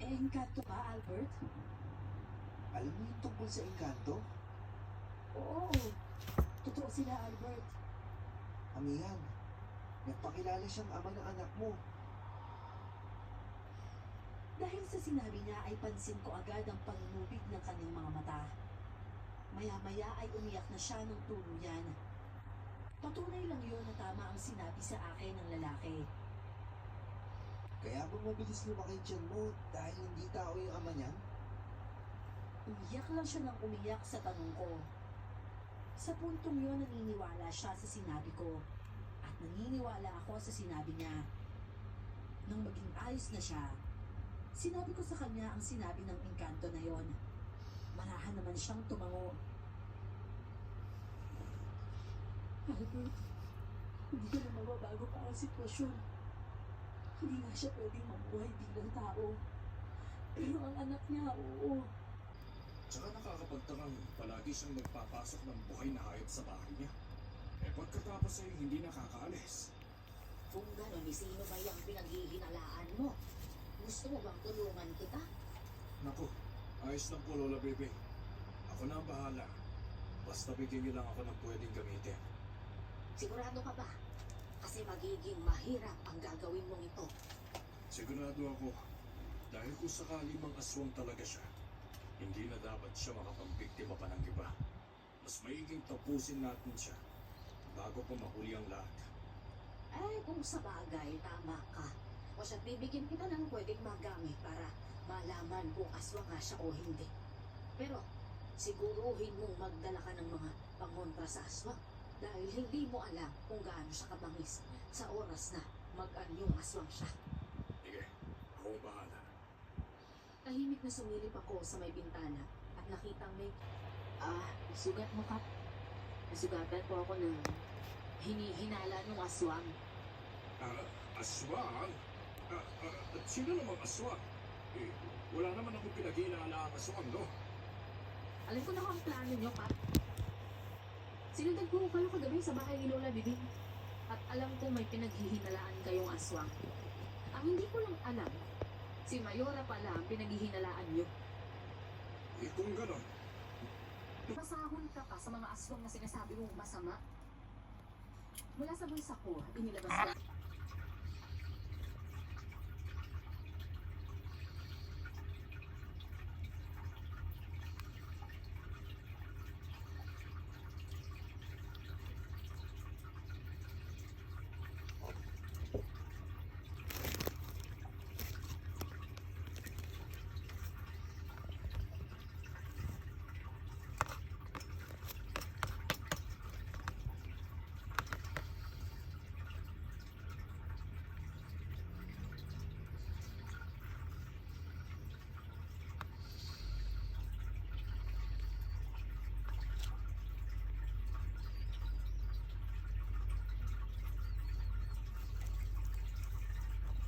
Engkanto ka, Albert? Alam mo yung tungkol sa engkanto? Oo, totoo sila, Albert. Amihan, nagpakilala siyang ama ng anak mo. Dahil sa sinabi niya ay pansin ko agad ang pangunubig ng kanyang mga mata. Maya-maya ay umiyak na siya ng tuluyan. Patunay lang yun na tama ang sinabi sa akin ng lalaki. Kaya ba mabilis lumaki tiyan mo dahil hindi tao yung ama niyan? Umiyak lang siya ng umiyak sa tanong ko. Sa puntong yun, naniniwala siya sa sinabi ko. At naniniwala ako sa sinabi niya. Nang maging ayos na siya, sinabi ko sa kanya ang sinabi ng engkanto na yon. Marahan naman siyang tumango. Albert, hindi ko na mababago pa ang sitwasyon. Hindi nga siya pwedeng mabuhay bilang tao. Pero ang anak niya, oo. Tsaka nakakapagtangang palagi siyang nagpapasok ng buhay na hayop sa bahay niya. Eh pagkatapos ay hindi nakakaalis. Kung gano'n, sino ba yung pinaghihinalaan mo? Gusto mo bang tulungan kita? Naku, ayos lang po Lola Bebe. Ako na ang bahala. Basta bigyan niyo lang ako ng pwedeng gamitin. Sigurado ka ba? Kasi magiging mahirap ang gagawin mong ito. Sigurado ako. Dahil kung sakali mang aswang talaga siya, hindi na dapat siya makapambiktima pa ng iba. Mas maiging tapusin natin siya bago pa mahuli ang lahat. Eh, kung sa bagay, tama ka. O siya, bibigyan kita ng pwedeng magamit para malaman kung aswang nga siya o hindi. Pero, siguruhin mong magdala ka ng mga pangontra sa aswang. Dahil hindi mo alam kung gaano siya kabangis sa oras na mag-anyong aswang siya. Sige, ako ang bahala. Tahimik na sumilip ako sa may bintana at nakitang may... sugat mo ka. Nasugatan po ako ng hinihinala ng aswang. Aswang? Sino namang aswang? Eh, wala naman akong pinag-iinala ang aswang, no? Alam ko na kung ang plano nyo, Pat. Sinundan ko kayo kagabi sa bahay ni Lola Bibing. At alam ko may pinaghihinalaan kayong aswang. Ang hindi ko lang alam, si Mayora pala ang pinaghihinalaan nyo. Eh, kung gano'n, Masahol ka pa sa mga aswang na sinasabi mong masama. Mula sa bulsa ko, inilabas ko